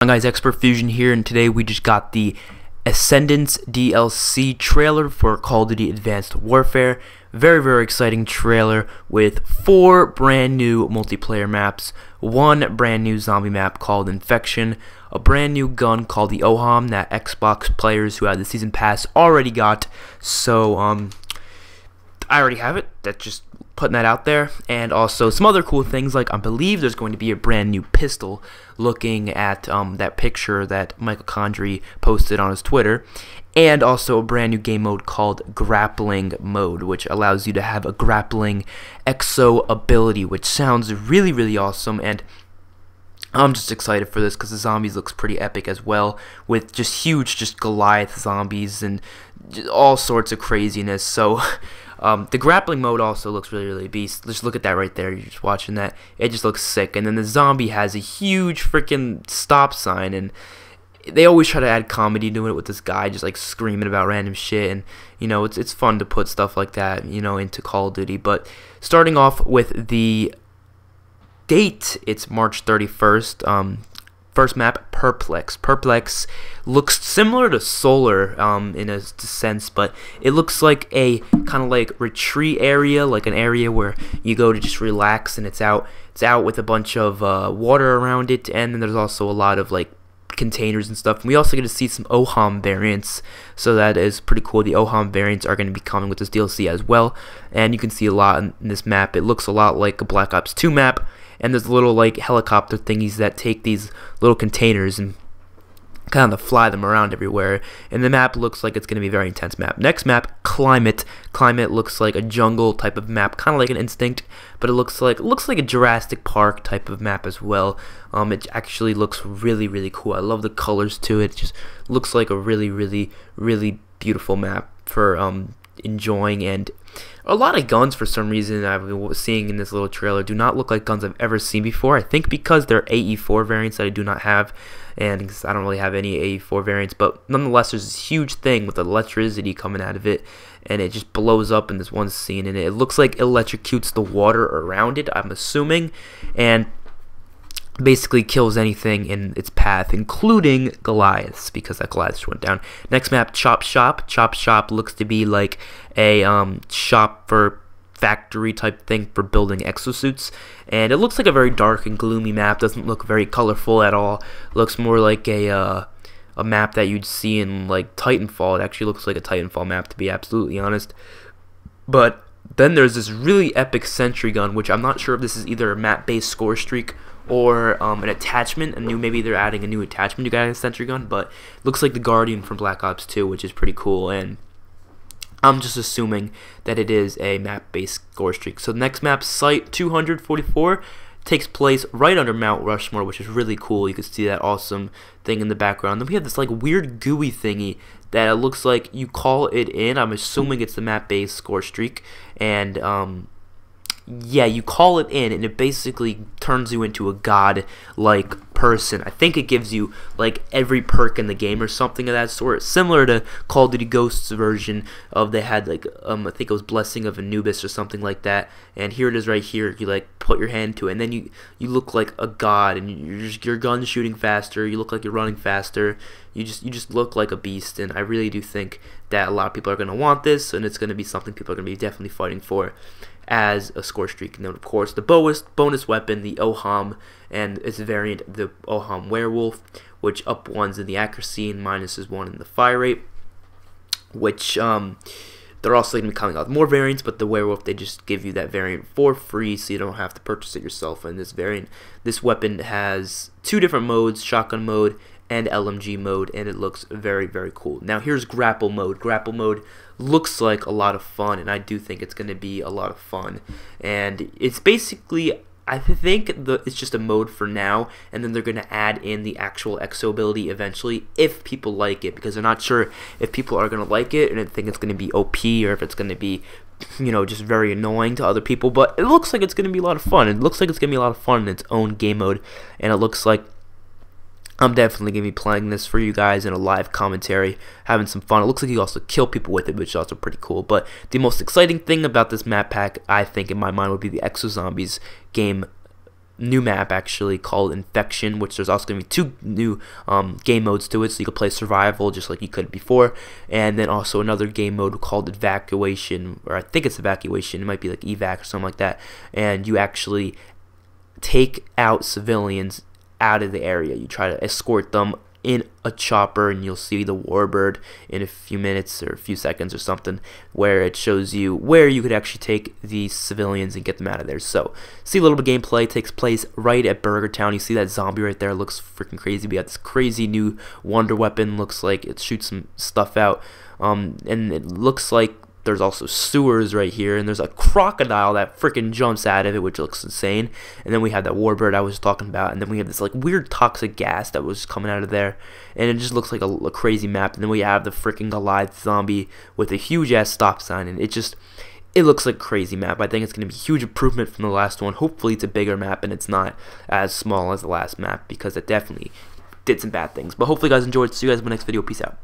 Hi guys, Expert Fusion here, and today we just got the Ascendance DLC trailer for Call of Duty Advanced Warfare. Very exciting trailer with 4 brand new multiplayer maps, 1 brand new zombie map called Infection, a brand new gun called the OHAM that Xbox players who had the Season Pass already got. So I already have it. That's just putting that out there. And also some other cool things, like I believe there's going to be a brand new pistol, looking at that picture that Michael Condrey posted on his Twitter, and also a brand new game mode called Grappling Mode, which allows you to have a grappling exo ability, which sounds really awesome. And I'm just excited for this because the zombies looks pretty epic as well, with just huge Goliath zombies and all sorts of craziness. So the grappling mode also looks really beast. Just look at that right there. You're just watching that. It just looks sick. And then the zombie has a huge freaking stop sign, and they always try to add comedy to it with this guy just like screaming about random shit. And you know, it's fun to put stuff like that, you know, into Call of Duty. But starting off with the date, it's March 31st. First map, Perplex. Perplex looks similar to Solar in a sense, but it looks like a kind of like retreat area, like an area where you go to just relax, and it's out with a bunch of water around it, and then there's also a lot of like containers and stuff. And we also get to see some OHAM variants, so that is pretty cool. The OHAM variants are going to be coming with this DLC as well, and you can see a lot in this map. It looks a lot like a Black Ops 2 map. And there's little like helicopter thingies that take these little containers and kind of fly them around everywhere. And the map looks like it's going to be a very intense map. Next map, Climate. Climate looks like a jungle type of map, kind of like an Instinct, but it looks like a Jurassic Park type of map as well. It actually looks really cool. I love the colors to it. It just looks like a really beautiful map for enjoying. And a lot of guns, for some reason, I've been seeing in this little trailer, do not look like guns I've ever seen before. I think because they're AE4 variants that I do not have, and because I don't really have any AE4 variants, but nonetheless, there's this huge thing with electricity coming out of it, and it just blows up in this one scene, and it looks like it electrocutes the water around it, I'm assuming, and basically kills anything in its path, including Goliaths, because that Goliath went down. Next map, Chop Shop. Chop Shop looks to be like a shop for factory type thing for building exosuits, and it looks like a very dark and gloomy map. Doesn't look very colorful at all. Looks more like a map that you'd see in like Titanfall. It actually looks like a Titanfall map, to be absolutely honest. But then there's this really epic sentry gun, which I'm not sure if this is either a map-based score streak or an attachment. Maybe they're adding a new attachment to guys sentry gun, but looks like the Guardian from Black Ops 2, which is pretty cool. And I'm just assuming that it is a map-based score streak. So the next map, Site 244, takes place right under Mount Rushmore, which is really cool. You can see that awesome thing in the background. Then we have this like weird gooey thingy that it looks like you call it in. I'm assuming it's the map-based score streak, and yeah, you call it in, and it basically turns you into a god-like person. I think it gives you like every perk in the game or something of that sort, similar to Call of Duty Ghosts version of, they had like I think it was Blessing of Anubis or something like that. And here it is right here. You like put your hand to it, and then you look like a god, and your gun's shooting faster. You look like you're running faster. You just look like a beast. And I really do think that a lot of people are gonna want this, and it's gonna be something people are gonna be definitely fighting for as a score streak. And then of course the bonus weapon, the OHAM, and its variant, the OHAM Werewolf, which up 1's in the accuracy and minuses 1 in the fire rate, which they're also going to be coming out with more variants, but the Werewolf, they just give you that variant for free, so you don't have to purchase it yourself. And this variant, this weapon has 2 different modes, shotgun mode and LMG mode, and it looks very cool. Now here's Grapple Mode. Grapple Mode looks like a lot of fun, and I do think it's going to be a lot of fun. And it's basically, I think it's just a mode for now, and then they're going to add in the actual exo ability eventually if people like it, because they're not sure if people are going to like it, and I think it's going to be OP, or if it's going to be, you know, just very annoying to other people. But it looks like it's going to be a lot of fun. It looks like it's going to be a lot of fun in its own game mode, and it looks like I'm definitely going to be playing this for you guys in a live commentary, having some fun. It looks like you also kill people with it, which is also pretty cool. But the most exciting thing about this map pack, I think, in my mind, would be the Exo Zombies game new map actually called Infection, which there's also going to be 2 new game modes to it, so you can play survival just like you could before, and then also another game mode called Evacuation, or I think it's Evacuation, it might be like evac or something like that, and you actually take out civilians out of the area. You try to escort them in a chopper, and you'll see the warbird in a few minutes or a few seconds or something, where it shows you where you could actually take these civilians and get them out of there. So see a little bit of gameplay. It takes place right at Burger Town. You see that zombie right there, looks freaking crazy. We got this crazy new wonder weapon, looks like it shoots some stuff out, and it looks like there's also sewers right here, and there's a crocodile that freaking jumps out of it, which looks insane. And then we have that warbird I was talking about, and then we have this like weird toxic gas that was coming out of there, and it just looks like a crazy map. And then we have the freaking Goliath zombie with a huge ass stop sign, and it looks like a crazy map. I think it's going to be a huge improvement from the last one. Hopefully it's a bigger map and it's not as small as the last map, because it definitely did some bad things. But hopefully you guys enjoyed. See you guys in the next video. Peace out.